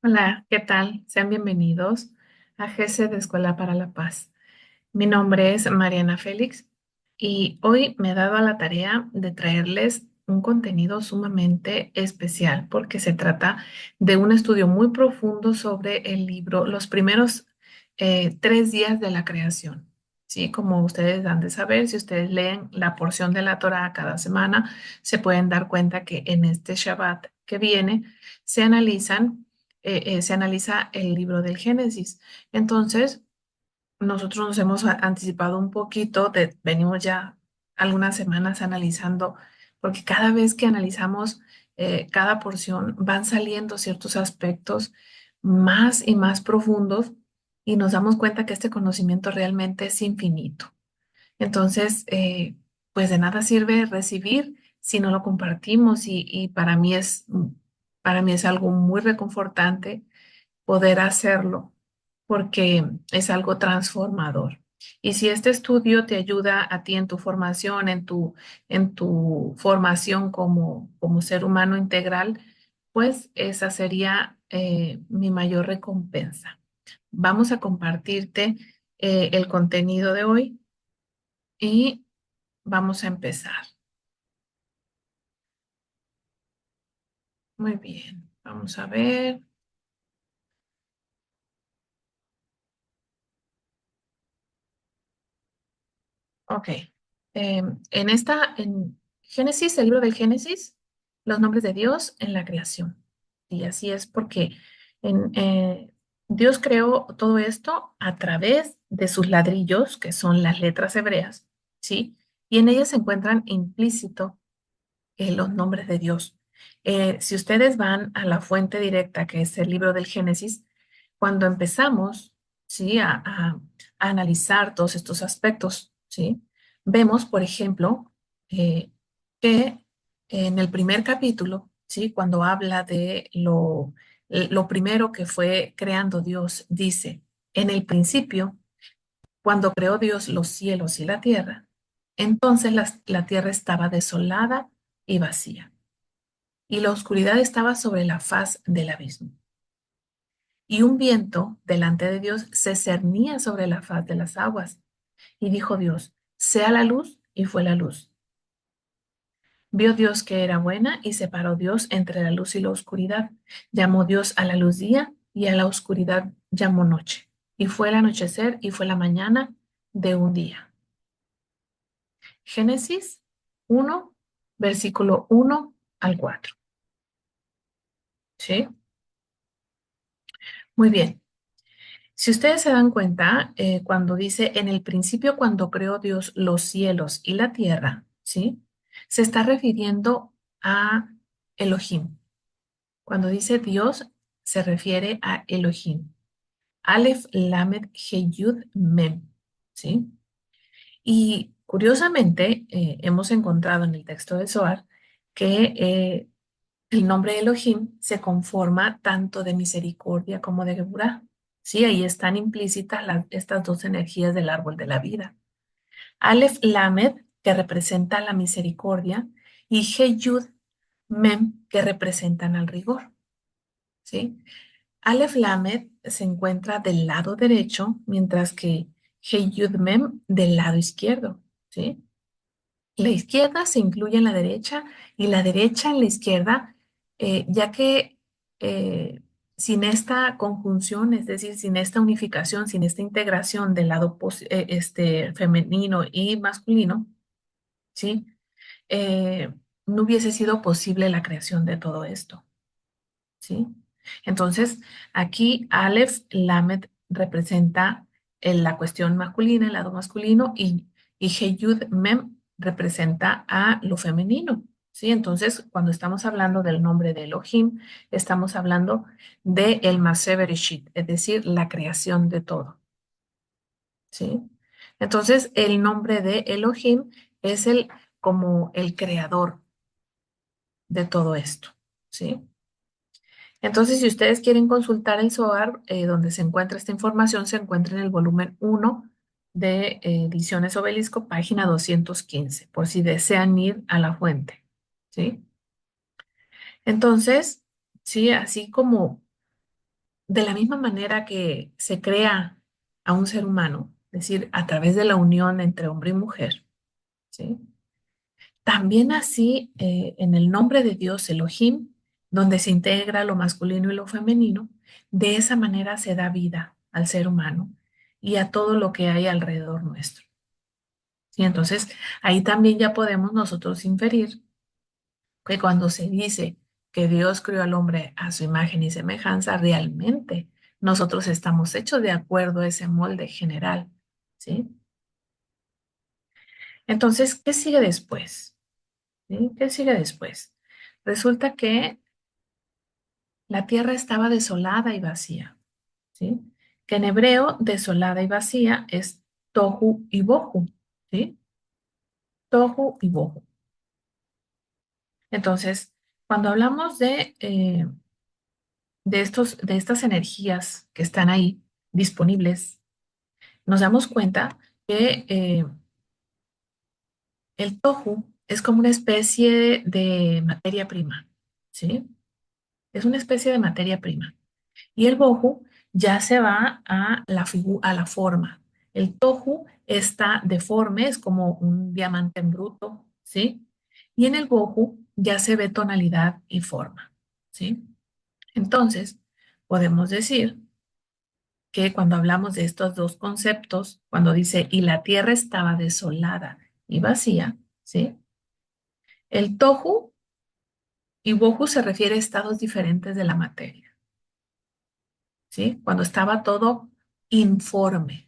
Hola, ¿qué tal? Sean bienvenidos a GC de Escuela para la Paz. Mi nombre es Mariana Félix y hoy me he dado a la tarea de traerles un contenido sumamente especial porque se trata de un estudio muy profundo sobre el libro Los primeros 3 días de la creación. Sí, como ustedes han de saber, si ustedes leen la porción de la Torá cada semana, se pueden dar cuenta que en este Shabbat que viene se se analiza el libro del Génesis. Entonces, nosotros nos hemos anticipado un poquito, venimos ya algunas semanas analizando, porque cada vez que analizamos cada porción van saliendo ciertos aspectos más y más profundos y nos damos cuenta que este conocimiento realmente es infinito. Entonces, pues de nada sirve recibir si no lo compartimos y para mí es algo muy reconfortante poder hacerlo porque es algo transformador. Y si este estudio te ayuda a ti en tu formación, en tu formación como ser humano integral, pues esa sería mi mayor recompensa. Vamos a compartirte el contenido de hoy y vamos a empezar. Muy bien, vamos a ver. Ok. En Génesis, el libro del Génesis, los nombres de Dios en la creación. Y así es porque en, Dios creó todo esto a través de sus ladrillos, que son las letras hebreas, ¿sí? Y en ellas se encuentran implícito los nombres de Dios. Si ustedes van a la fuente directa, que es el libro del Génesis, cuando empezamos, ¿sí? A analizar todos estos aspectos, ¿sí? Vemos, por ejemplo, que en el primer capítulo, ¿sí? Cuando habla de lo primero que fue creando Dios, dice, en el principio, cuando creó Dios los cielos y la tierra, entonces la tierra estaba desolada y vacía, y la oscuridad estaba sobre la faz del abismo. Y un viento delante de Dios se cernía sobre la faz de las aguas. Y dijo Dios, sea la luz, y fue la luz. Vio Dios que era buena, y separó Dios entre la luz y la oscuridad. Llamó Dios a la luz día, y a la oscuridad llamó noche. Y fue el anochecer, y fue la mañana de un día. Génesis 1, versículo 1 al 4. ¿Sí? Muy bien. Si ustedes se dan cuenta, cuando dice en el principio, cuando creó Dios los cielos y la tierra, ¿sí? Se está refiriendo a Elohim. Cuando dice Dios, se refiere a Elohim. Aleph, Lamed, He, Yud, Mem, ¿sí? Y curiosamente, hemos encontrado en el texto de Zohar que el nombre Elohim se conforma tanto de misericordia como de Geburah. Sí, ahí están implícitas estas dos energías del árbol de la vida. Aleph Lamed, que representa la misericordia, y He Yud Mem, que representan al rigor. ¿Sí? Aleph Lamed se encuentra del lado derecho, mientras que He Yud Mem del lado izquierdo. ¿Sí? La izquierda se incluye en la derecha y la derecha en la izquierda, ya que eh, sin esta conjunción, es decir, sin esta unificación, sin esta integración del lado femenino y masculino, ¿sí? No hubiese sido posible la creación de todo esto, ¿sí? Entonces, aquí Aleph Lamed representa la cuestión masculina, el lado masculino, y Heyud Mem representa a lo femenino, ¿sí? Entonces, cuando estamos hablando del nombre de Elohim, estamos hablando de el Masé Bereshit, es decir, la creación de todo, ¿sí? Entonces, el nombre de Elohim es como el creador de todo esto, ¿sí? Entonces, si ustedes quieren consultar el SOAR, donde se encuentra esta información, se encuentra en el volumen 1 de Ediciones Obelisco, página 215, por si desean ir a la fuente, ¿sí? Entonces, sí, así como de la misma manera que se crea a un ser humano, es decir, a través de la unión entre hombre y mujer, ¿sí? También así, en el nombre de Dios, Elohim, donde se integra lo masculino y lo femenino, de esa manera se da vida al ser humano y a todo lo que hay alrededor nuestro. ¿Sí? Entonces, ahí también ya podemos nosotros inferir que cuando se dice que Dios creó al hombre a su imagen y semejanza, realmente nosotros estamos hechos de acuerdo a ese molde general. ¿Sí? Entonces, ¿qué sigue después? ¿Sí? ¿Qué sigue después? Resulta que la tierra estaba desolada y vacía, ¿sí? Que en hebreo desolada y vacía es tohu y bohu, ¿sí? Tohu y bohu. Entonces, cuando hablamos de estas energías que están ahí disponibles, nos damos cuenta que el tohu es como una especie de materia prima, ¿sí? Es una especie de materia prima. Y el bohu ya se va a a la forma. El tohu está deforme, es como un diamante en bruto, ¿sí? Y en el bohu ya se ve tonalidad y forma, ¿sí? Entonces, podemos decir que cuando hablamos de estos dos conceptos, cuando dice, y la tierra estaba desolada y vacía, ¿sí? El tohu y bohu se refiere a estados diferentes de la materia, ¿sí? Cuando estaba todo informe.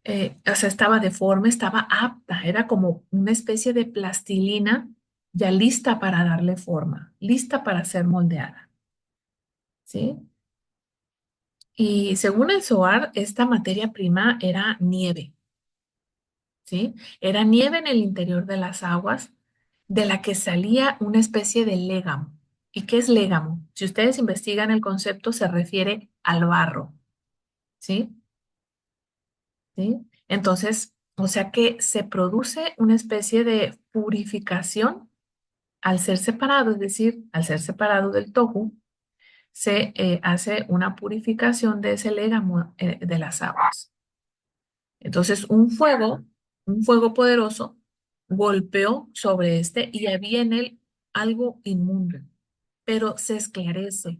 O sea, estaba deforme, estaba apta, era como una especie de plastilina ya lista para darle forma, lista para ser moldeada, ¿sí? Y según el Zohar, esta materia prima era nieve, ¿sí? Era nieve en el interior de las aguas, de la que salía una especie de légamo. ¿Y qué es légamo? Si ustedes investigan el concepto, se refiere al barro, ¿sí? ¿Sí? Entonces, o sea que se produce una especie de purificación al ser separado, es decir, al ser separado del tohu, se hace una purificación de ese légamo de las aguas. Entonces, un fuego poderoso, golpeó sobre este y había en él algo inmundo, pero se esclarece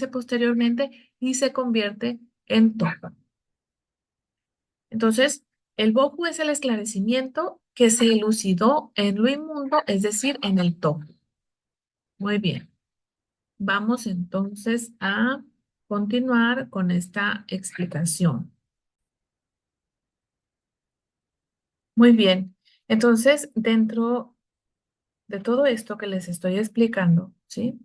posteriormente y se convierte en tohu. Entonces, el bohu es el esclarecimiento que se elucidó en lo inmundo, es decir, en el tohu. Muy bien. Vamos entonces a continuar con esta explicación. Muy bien. Entonces, dentro de todo esto que les estoy explicando, ¿sí?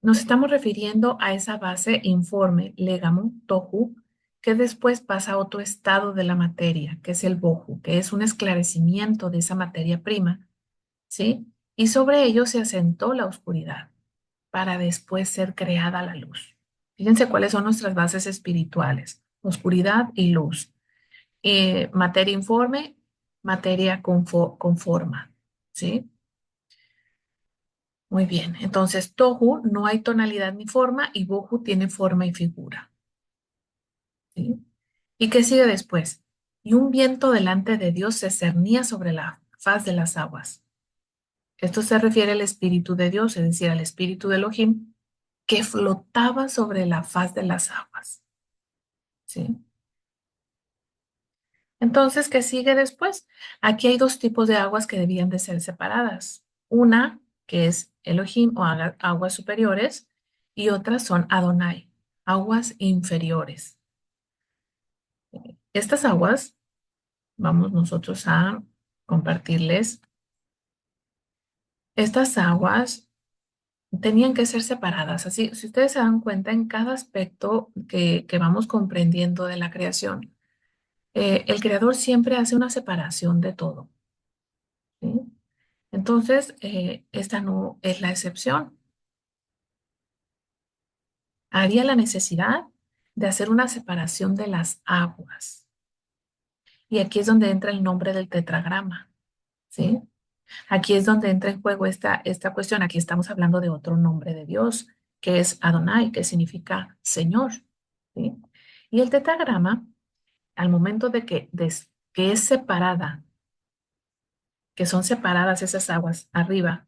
Nos estamos refiriendo a esa base informe, legamo, tohu, que después pasa a otro estado de la materia, que es el bohu, que es un esclarecimiento de esa materia prima, ¿sí? Y sobre ello se asentó la oscuridad para después ser creada la luz. Fíjense cuáles son nuestras bases espirituales, oscuridad y luz. Materia informe, materia con forma, ¿sí? Muy bien, entonces tohu no hay tonalidad ni forma y bohu tiene forma y figura, ¿sí? ¿Y qué sigue después? Y un viento delante de Dios se cernía sobre la faz de las aguas. Esto se refiere al Espíritu de Dios, es decir, al Espíritu de Elohim, que flotaba sobre la faz de las aguas, ¿sí? Entonces, ¿qué sigue después? Aquí hay dos tipos de aguas que debían de ser separadas. Una, que es Elohim o aguas superiores, y otras son Adonai, aguas inferiores. Estas aguas, vamos nosotros a compartirles, estas aguas tenían que ser separadas. Así, si ustedes se dan cuenta, en cada aspecto que vamos comprendiendo de la creación, el creador siempre hace una separación de todo, ¿sí? Entonces, esta no es la excepción. Había la necesidad de hacer una separación de las aguas. Y aquí es donde entra el nombre del tetragrama, ¿sí? Aquí es donde entra en juego esta cuestión. Aquí estamos hablando de otro nombre de Dios, que es Adonai, que significa Señor, ¿sí? Y el tetragrama, al momento de que es separada, que son separadas esas aguas arriba,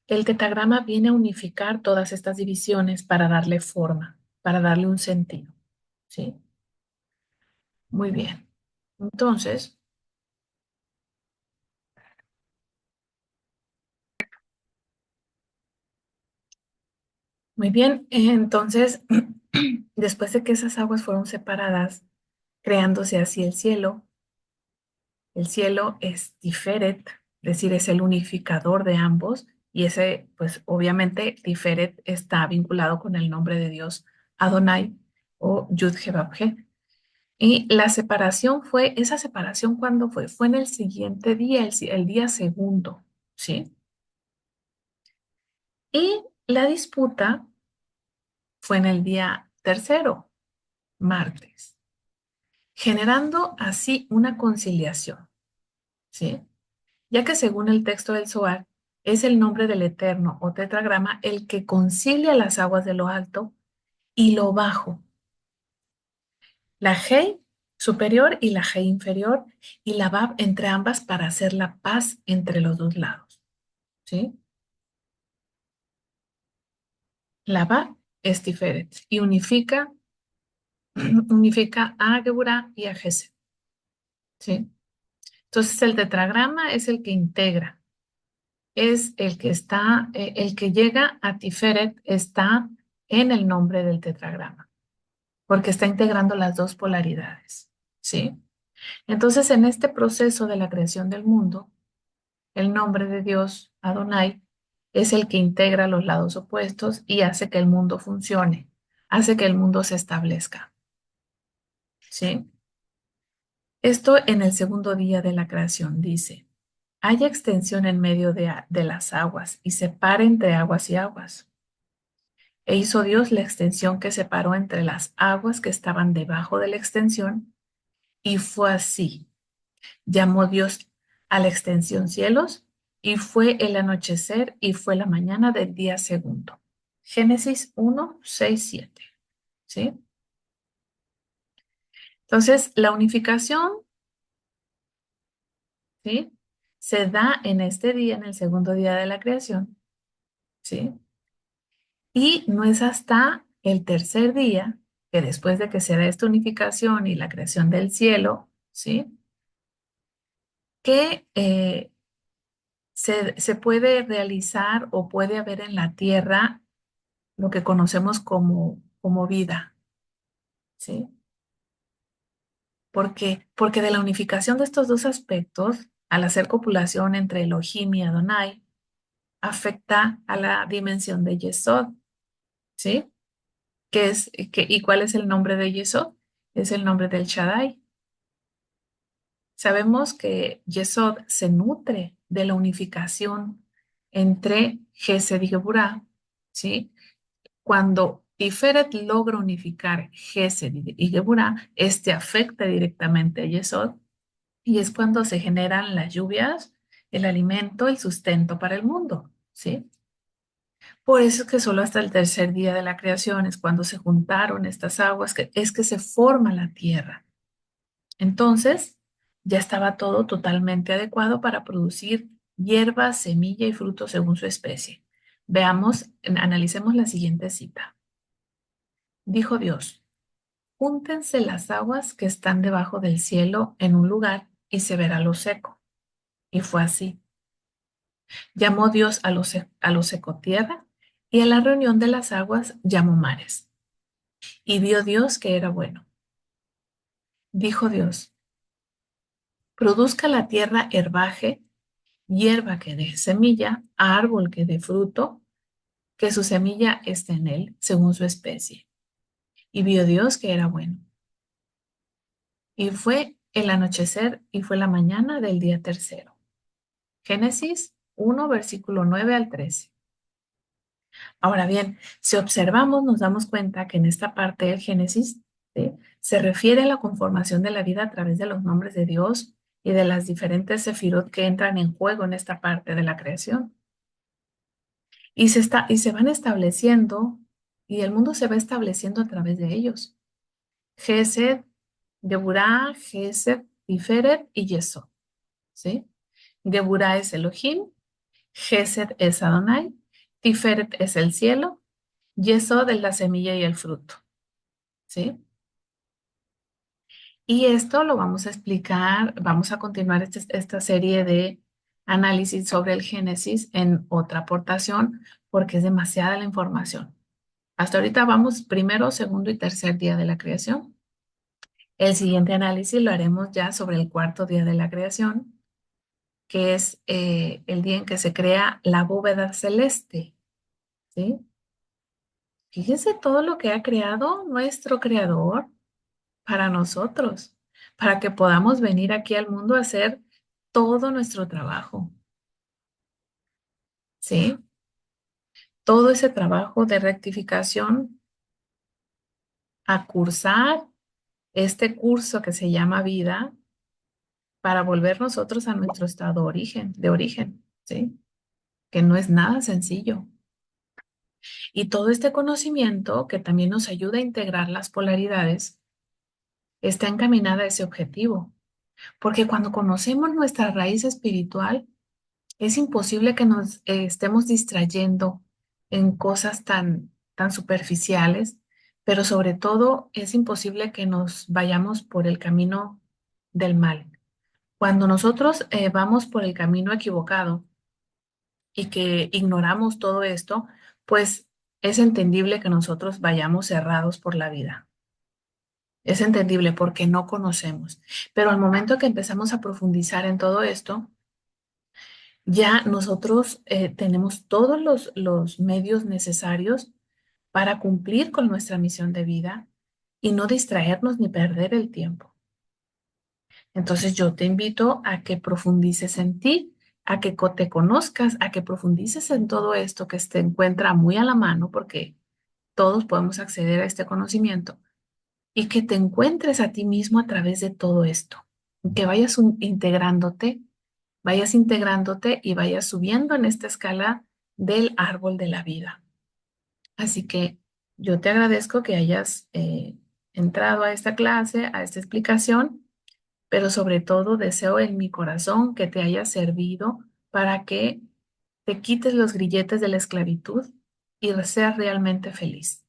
el tetragrama viene a unificar todas estas divisiones para darle forma, para darle un sentido, ¿sí? Muy bien. Entonces, muy bien. Entonces, después de que esas aguas fueron separadas, creándose así el cielo es Tiferet, es decir, es el unificador de ambos, y ese, pues obviamente, Tiferet está vinculado con el nombre de Dios Adonai o Yud-Heh-Vav-Heh. Y la separación fue, esa separación, ¿cuándo fue? Fue en el siguiente día, el día segundo, ¿sí? Y la disputa fue en el día tercero, martes, generando así una conciliación, ¿sí? Ya que según el texto del Zohar, es el nombre del Eterno o tetragrama el que concilia las aguas de lo alto y lo bajo, la Hei superior y la Hei inferior, y la Bab entre ambas para hacer la paz entre los dos lados, ¿sí? La Bab es Tiferet y unifica a Geburah y a Gesed, ¿sí? Entonces el tetragrama es el que integra, es el que está, el que llega a Tiferet está en el nombre del tetragrama, porque está integrando las dos polaridades, ¿sí? Entonces, en este proceso de la creación del mundo, el nombre de Dios, Adonai, es el que integra los lados opuestos y hace que el mundo funcione, hace que el mundo se establezca, ¿sí? Esto en el segundo día de la creación dice, haya extensión en medio de las aguas y separe entre aguas y aguas. E hizo Dios la extensión que separó entre las aguas que estaban debajo de la extensión, y fue así. Llamó Dios a la extensión cielos, y fue el anochecer y fue la mañana del día segundo. Génesis 1, 6, 7. ¿Sí? Entonces, la unificación, ¿sí? Se da en este día, en el segundo día de la creación, ¿sí? Y no es hasta el tercer día, que después de que se da esta unificación y la creación del cielo, ¿sí? Que se puede realizar o puede haber en la tierra lo que conocemos como vida, ¿sí? ¿Por qué? Porque de la unificación de estos dos aspectos, al hacer copulación entre Elohim y Adonai, afecta a la dimensión de Yesod, ¿sí? ¿Y cuál es el nombre de Yesod? Es el nombre del Shaddai. Sabemos que Yesod se nutre de la unificación entre Gesed y Geburah, ¿sí? Cuando Tiferet logra unificar Gesed y Geburah, este afecta directamente a Yesod y es cuando se generan las lluvias, el alimento, el sustento para el mundo, ¿sí? Por eso es que solo hasta el tercer día de la creación es cuando se juntaron estas aguas, que es que se forma la tierra. Entonces, ya estaba todo totalmente adecuado para producir hierba, semilla y fruto según su especie. Veamos, analicemos la siguiente cita. Dijo Dios, júntense las aguas que están debajo del cielo en un lugar y se verá lo seco. Y fue así. Llamó Dios a lo seco tierra y a la reunión de las aguas llamó mares. Y vio Dios que era bueno. Dijo Dios, produzca la tierra herbaje, hierba que dé semilla, árbol que dé fruto, que su semilla esté en él, según su especie. Y vio Dios que era bueno. Y fue el anochecer y fue la mañana del día tercero. Génesis 1, versículo 9 al 13. Ahora bien, si observamos, nos damos cuenta que en esta parte del Génesis, ¿sí?, se refiere a la conformación de la vida a través de los nombres de Dios y de las diferentes sefirot que entran en juego en esta parte de la creación. y se van estableciendo y el mundo se va estableciendo a través de ellos. Gesed, Geburah, Gesed, Tiferet y Yesod, ¿sí? Geburah es Elohim, Gesed es Adonai, Tiferet es el cielo, Yesod es la semilla y el fruto, ¿sí? Y esto lo vamos a explicar, vamos a continuar esta serie de análisis sobre el Génesis en otra aportación porque es demasiada la información. Hasta ahorita vamos primero, segundo y tercer día de la creación. El siguiente análisis lo haremos ya sobre el cuarto día de la creación, que es el día en que se crea la bóveda celeste, ¿sí? Fíjense todo lo que ha creado nuestro creador para nosotros, para que podamos venir aquí al mundo a hacer todo nuestro trabajo, ¿sí? Todo ese trabajo de rectificación a cursar este curso que se llama vida para volver nosotros a nuestro estado de origen, ¿sí? Que no es nada sencillo. Y todo este conocimiento que también nos ayuda a integrar las polaridades está encaminada a ese objetivo, porque cuando conocemos nuestra raíz espiritual, es imposible que nos estemos distrayendo en cosas tan superficiales, pero sobre todo es imposible que nos vayamos por el camino del mal. Cuando nosotros vamos por el camino equivocado y que ignoramos todo esto, pues es entendible que nosotros vayamos cerrados por la vida. Es entendible porque no conocemos. Pero al momento que empezamos a profundizar en todo esto, ya nosotros tenemos todos los medios necesarios para cumplir con nuestra misión de vida y no distraernos ni perder el tiempo. Entonces yo te invito a que profundices en ti, a que te conozcas, a que profundices en todo esto que se encuentra muy a la mano, porque todos podemos acceder a este conocimiento, y que te encuentres a ti mismo a través de todo esto, que vayas integrándote y vayas subiendo en esta escala del árbol de la vida. Así que yo te agradezco que hayas entrado a esta clase, a esta explicación, pero sobre todo deseo en mi corazón que te haya servido para que te quites los grilletes de la esclavitud y seas realmente feliz,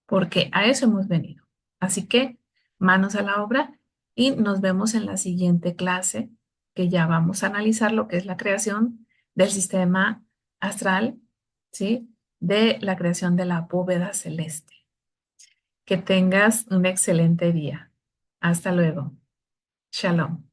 porque a eso hemos venido. Así que manos a la obra y nos vemos en la siguiente clase, que ya vamos a analizar lo que es la creación del sistema astral, ¿sí? De la creación de la bóveda celeste. Que tengas un excelente día. Hasta luego. Shalom.